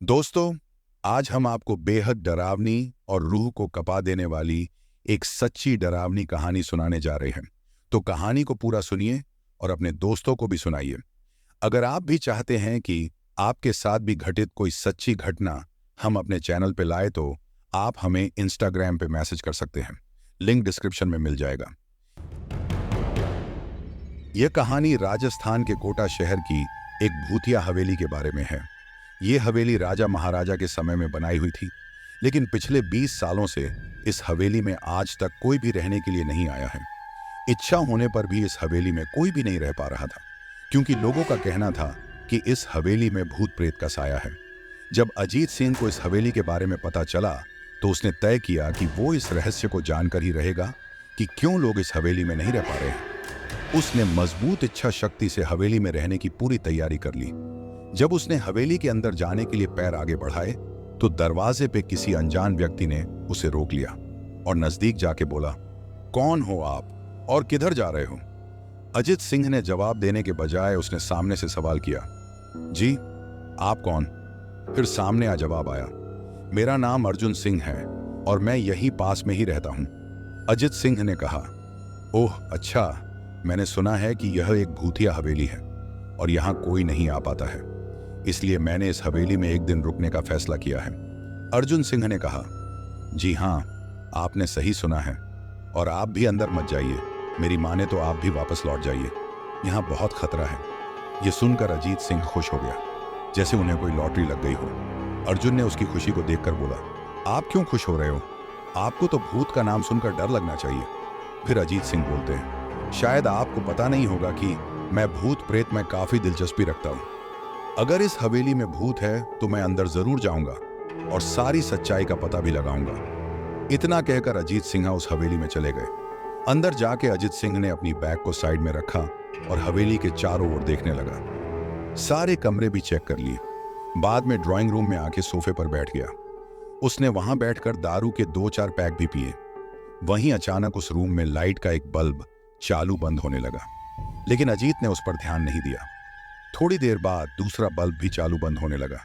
दोस्तों, आज हम आपको बेहद डरावनी और रूह को कपा देने वाली एक सच्ची डरावनी कहानी सुनाने जा रहे हैं। तो कहानी को पूरा सुनिए और अपने दोस्तों को भी सुनाइए। अगर आप भी चाहते हैं कि आपके साथ भी घटित कोई सच्ची घटना हम अपने चैनल पे लाए तो आप हमें इंस्टाग्राम पे मैसेज कर सकते हैं। लिंक डिस्क्रिप्शन में मिल जाएगा। यह कहानी राजस्थान के कोटा शहर की एक भूतिया हवेली के बारे में है। ये हवेली राजा महाराजा के समय में बनाई हुई थी, लेकिन पिछले 20 सालों से इस हवेली में आज तक कोई भी रहने के लिए नहीं आया है। इच्छा होने पर भी इस हवेली में कोई भी नहीं रह पा रहा था, क्योंकि लोगों का कहना था कि इस हवेली में भूत प्रेत का साया है। जब अजीत सिंह को इस हवेली के बारे में पता चला तो उसने तय किया कि वो इस रहस्य को जानकर ही रहेगा कि क्यों लोग इस हवेली में नहीं रह पा रहे हैं। उसने मजबूत इच्छा शक्ति से हवेली में रहने की पूरी तैयारी कर ली। जब उसने हवेली के अंदर जाने के लिए पैर आगे बढ़ाए तो दरवाजे पे किसी अनजान व्यक्ति ने उसे रोक लिया और नजदीक जाके बोला, कौन हो आप और किधर जा रहे हो? अजित सिंह ने जवाब देने के बजाय उसने सामने से सवाल किया, जी आप कौन? फिर सामने आ जवाब आया, मेरा नाम अर्जुन सिंह है और मैं यहीं पास में ही रहता हूं। अजित सिंह ने कहा, ओह अच्छा, मैंने सुना है कि यह एक भूतिया हवेली है और यहां कोई नहीं आ पाता है, इसलिए मैंने इस हवेली में एक दिन रुकने का फैसला किया है। अर्जुन सिंह ने कहा, जी हाँ, आपने सही सुना है और आप भी अंदर मत जाइए। मेरी माने तो आप भी वापस लौट जाइए, यहाँ बहुत खतरा है। यह सुनकर अजीत सिंह खुश हो गया, जैसे उन्हें कोई लॉटरी लग गई हो। अर्जुन ने उसकी खुशी को देखकर बोला, आप क्यों खुश हो रहे हो? आपको तो भूत का नाम सुनकर डर लगना चाहिए। फिर अजीत सिंह बोलते हैं, शायद आपको पता नहीं होगा कि मैं भूत प्रेत में काफी दिलचस्पी रखता हूँ। अगर इस हवेली में भूत है तो मैं अंदर जरूर जाऊंगा और सारी सच्चाई का पता भी लगाऊंगा। इतना कहकर अजीत सिंह उस हवेली में चले गए। अंदर जाके अजीत सिंह ने अपनी बैग को साइड में रखा और हवेली के चारों ओर देखने लगा। सारे कमरे भी चेक कर लिए। बाद में ड्राइंग रूम में आके सोफे पर बैठ गया। उसने वहां बैठकर दारू के 2-4 पैक भी पिए। वहीं अचानक उस रूम में लाइट का एक बल्ब चालू बंद होने लगा, लेकिन अजीत ने उस पर ध्यान नहीं दिया। थोड़ी देर बाद दूसरा बल्ब भी चालू बंद होने लगा।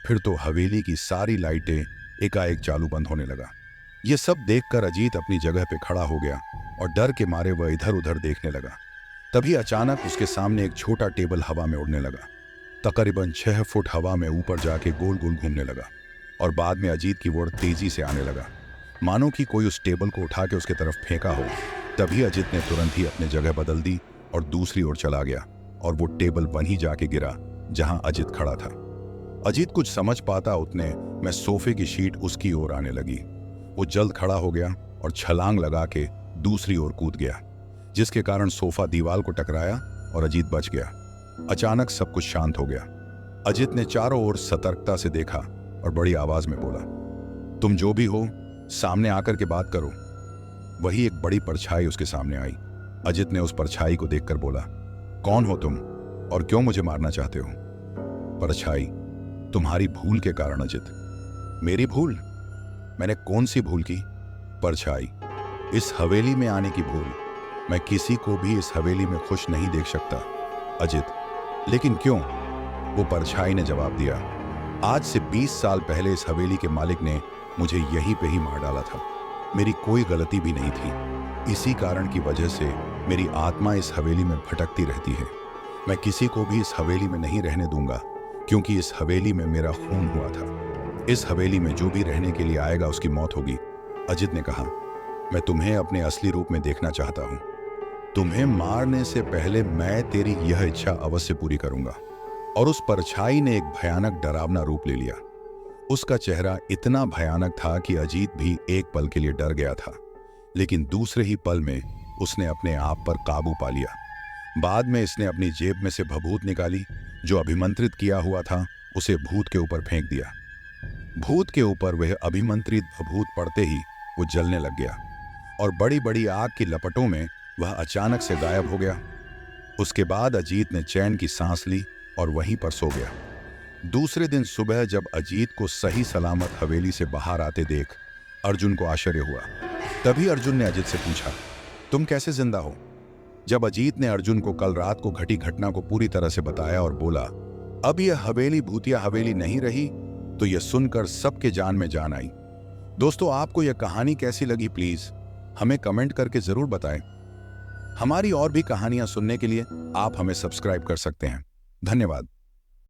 फिर तो हवेली की सारी लाइटें एकाएक चालू बंद होने लगा। ये सब देखकर अजीत अपनी जगह पे खड़ा हो गया और डर के मारे वह इधर उधर देखने लगा। तभी अचानक उसके सामने एक छोटा टेबल हवा में उड़ने लगा। तकरीबन 6 फुट हवा में ऊपर जाके गोल गोल घूमने लगा और बाद में अजीत की ओर तेजी से आने लगा, मानो कि कोई उस टेबल को उठा के उसके तरफ फेंका हो। तभी अजीत ने तुरंत ही अपनी जगह बदल दी और दूसरी ओर चला गया और वो टेबल वहीं जाके गिरा जहां अजीत खड़ा था। अजीत कुछ समझ पाता उतने में सोफे की शीट उसकी ओर आने लगी। वो जल्द खड़ा हो गया और छलांग लगा के दूसरी ओर कूद गया, जिसके कारण सोफा दीवार को टकराया और अजीत बच गया। अचानक सब कुछ शांत हो गया। अजीत ने चारों ओर सतर्कता से देखा और बड़ी आवाज में बोला, तुम जो भी हो सामने आकर के बात करो। वही एक बड़ी परछाई उसके सामने आई। अजीत ने उस परछाई को देखकर बोला, कौन हो तुम और क्यों मुझे मारना चाहते हो? परछाई, तुम्हारी भूल के कारण अजित। मेरी भूल? मैंने कौन सी भूल की? परछाई, इस हवेली में आने की भूल। मैं किसी को भी इस हवेली में खुश नहीं देख सकता। अजित, लेकिन क्यों? वो परछाई ने जवाब दिया, आज से 20 साल पहले इस हवेली के मालिक ने मुझे यहीं पे ही मार डाला था। मेरी कोई गलती भी नहीं थी। इसी कारण की वजह से मेरी आत्मा इस हवेली में भटकती रहती है। मैं किसी को भी इस हवेली में नहीं रहने दूंगा, क्योंकि इस हवेली में मेरा खून हुआ था। इस हवेली में जो भी रहने के लिए आएगा उसकी मौत होगी। अजित ने कहा, मैं तुम्हें अपने असली रूप में देखना चाहता हूं। तुम्हें मारने से पहले मैं तेरी यह इच्छा अवश्य पूरी करूंगा। और उस परछाई ने एक भयानक डरावना रूप ले लिया। उसका चेहरा इतना भयानक था कि अजीत भी एक पल के लिए डर गया था, लेकिन दूसरे ही पल में उसने अपने आप पर काबू पा लिया। बाद में इसने अपनी जेब में से भभूत निकाली, जो अभिमंत्रित किया हुआ था, उसे भूत के ऊपर फेंक दिया। भूत के ऊपर वह अभिमंत्रित भभूत पड़ते ही वो जलने लग गया और बड़ी बड़ी आग की लपटों में वह अचानक से गायब हो गया। उसके बाद अजीत ने चैन की सांस ली और वहीं पर सो गया। दूसरे दिन सुबह जब अजीत को सही सलामत हवेली से बाहर आते देख अर्जुन को आश्चर्य हुआ। तभी अर्जुन ने अजीत से पूछा, तुम कैसे जिंदा हो? जब अजीत ने अर्जुन को कल रात को घटी घटना को पूरी तरह से बताया और बोला, अब यह हवेली भूतिया हवेली नहीं रही, तो यह सुनकर सबके जान में जान आई। दोस्तों, आपको यह कहानी कैसी लगी प्लीज हमें कमेंट करके जरूर बताएं। हमारी और भी कहानियां सुनने के लिए आप हमें सब्सक्राइब कर सकते हैं। धन्यवाद।